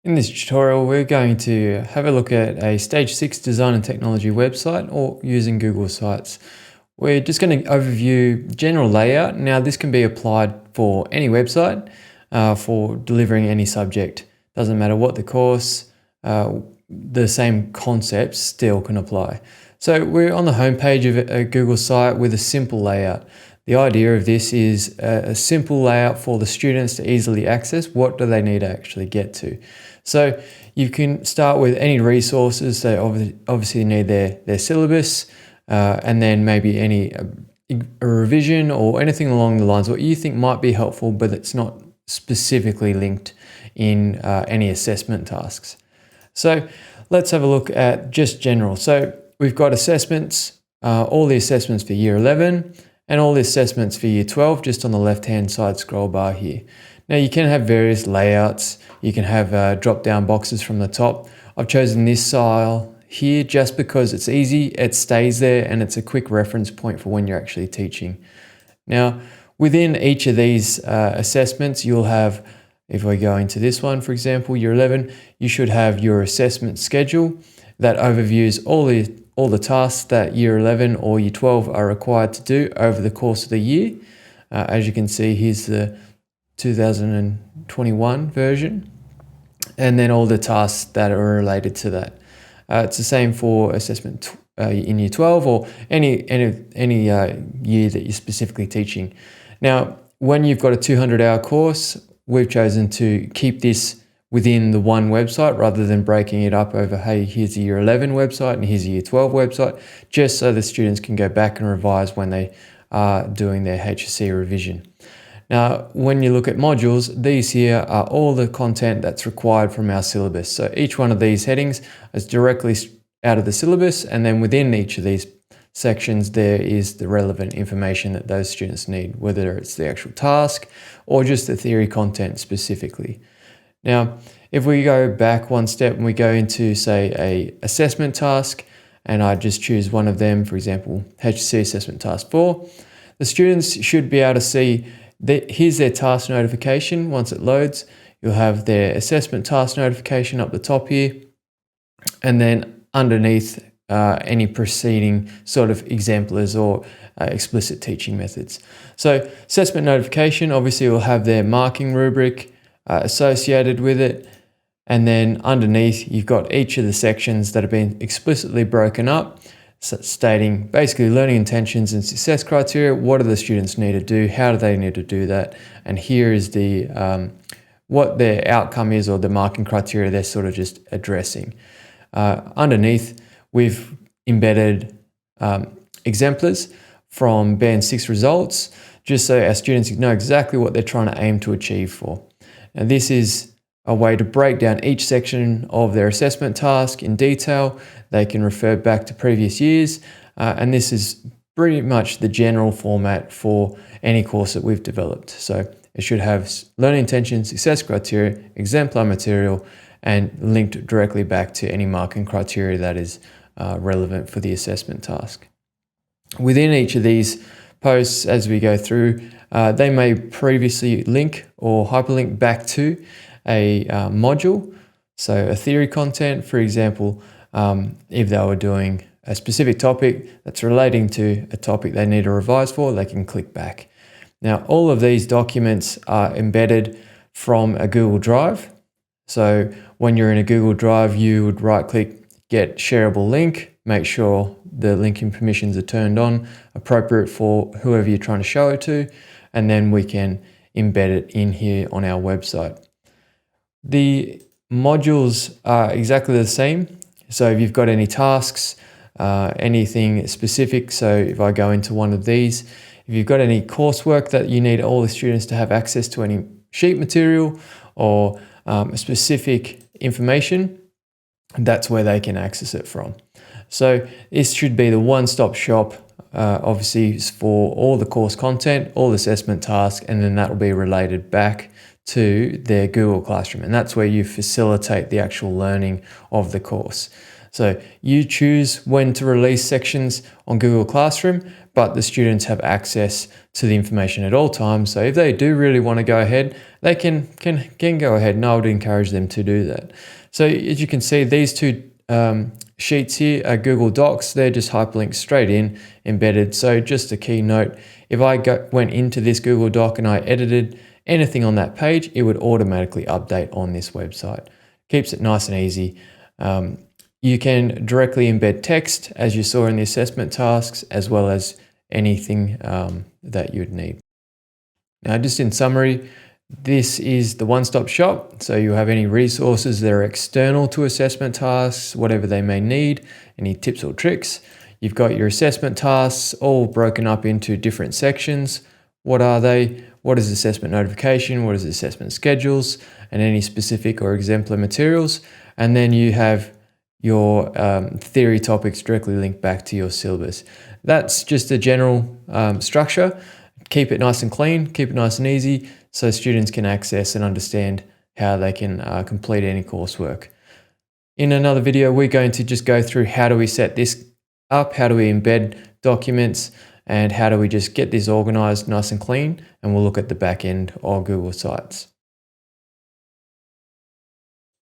In this tutorial, we're going to have a look at a Stage 6 Design and Technology website or using Google Sites. We're just going to overview general layout. Now, this can be applied for any website for delivering any subject. Doesn't matter what the course, the same concepts still can apply. So we're on the homepage of a Google site with a simple layout. The idea of this is a simple layout for the students to easily access. What do they need to actually get to? So you can start with any resources. So obviously you need their syllabus and then maybe a revision or anything along the lines what you think might be helpful, but it's not specifically linked in any assessment tasks. So let's have a look at just general. So we've got assessments, all the assessments for year 11 and all the assessments for year 12 just on the left-hand side scroll bar here. Now you can have various layouts. You can have drop-down boxes from the top. I've chosen this style here just because it's easy, it stays there, and it's a quick reference point for when you're actually teaching. Now, within each of these assessments, you'll have, if we go into this one, for example, year 11, you should have your assessment schedule that overviews all the tasks that year 11 or year 12 are required to do over the course of the year. As you can see, here's the 2021 version, and then all the tasks that are related to that. It's the same for assessment in year 12 or any year that you're specifically teaching. Now, when you've got a 200-hour course, we've chosen to keep this within the one website rather than breaking it up over, hey, here's the year 11 website and here's the year 12 website, just so the students can go back and revise when they are doing their HSC revision. Now, when you look at modules, these here are all the content that's required from our syllabus. So each one of these headings is directly out of the syllabus, and then within each of these sections, there is the relevant information that those students need, whether it's the actual task or just the theory content specifically. Now, if we go back one step and we go into, say, a assessment task, and I just choose one of them, for example, HSC Assessment Task 4, the students should be able to see here's their task notification. Once it loads, you'll have their assessment task notification up the top here, and then underneath any preceding sort of exemplars or explicit teaching methods. So assessment notification, obviously will have their marking rubric associated with it, and then underneath you've got each of the sections that have been explicitly broken up, stating basically learning intentions and success criteria. What do the students need to do? How do they need to do that? And here is the what their outcome is, or the marking criteria they're sort of just addressing. Underneath, we've embedded exemplars from Band 6 results, just so our students know exactly what they're trying to aim to achieve for. And this is a way to break down each section of their assessment task in detail. They can refer back to previous years, and this is pretty much the general format for any course that we've developed. So it should have learning intentions, success criteria, exemplar material, and linked directly back to any marking criteria that is relevant for the assessment task. Within each of these posts, as we go through, they may previously link or hyperlink back to a module. So a theory content, for example, if they were doing a specific topic that's relating to a topic they need to revise for, they can click back. Now, all of these documents are embedded from a Google Drive. So when you're in a Google Drive, you would right-click, get shareable link, make sure the linking permissions are turned on, appropriate for whoever you're trying to show it to, and then we can embed it in here on our website. The modules are exactly the same. So if you've got any tasks, anything specific, so if I go into one of these, if you've got any coursework that you need all the students to have access to any sheet material or specific information, that's where they can access it from. So this should be the one-stop shop, obviously, for all the course content, all the assessment tasks, and then that will be related back to their Google Classroom. And that's where you facilitate the actual learning of the course. So you choose when to release sections on Google Classroom, but the students have access to the information at all times. So if they do really want to go ahead, they can go ahead, and I would encourage them to do that. So as you can see, these two sheets here are Google Docs. They're just hyperlinked straight in, embedded. So just a key note, if I went into this Google Doc and I edited anything on that page, it would automatically update on this website. Keeps it nice and easy. You can directly embed text, as you saw in the assessment tasks, as well as anything that you'd need. Now, just in summary, this is the one-stop shop. So you have any resources that are external to assessment tasks, whatever they may need, any tips or tricks. You've got your assessment tasks all broken up into different sections. What are they? What is assessment notification? What is assessment schedules? And any specific or exemplar materials. And then you have your theory topics directly linked back to your syllabus. That's just a general structure. Keep it nice and clean, keep it nice and easy, so students can access and understand how they can complete any coursework. In another video, we're going to just go through how do we set this up, how do we embed documents, and how do we just get this organized nice and clean, and we'll look at the back end of Google Sites.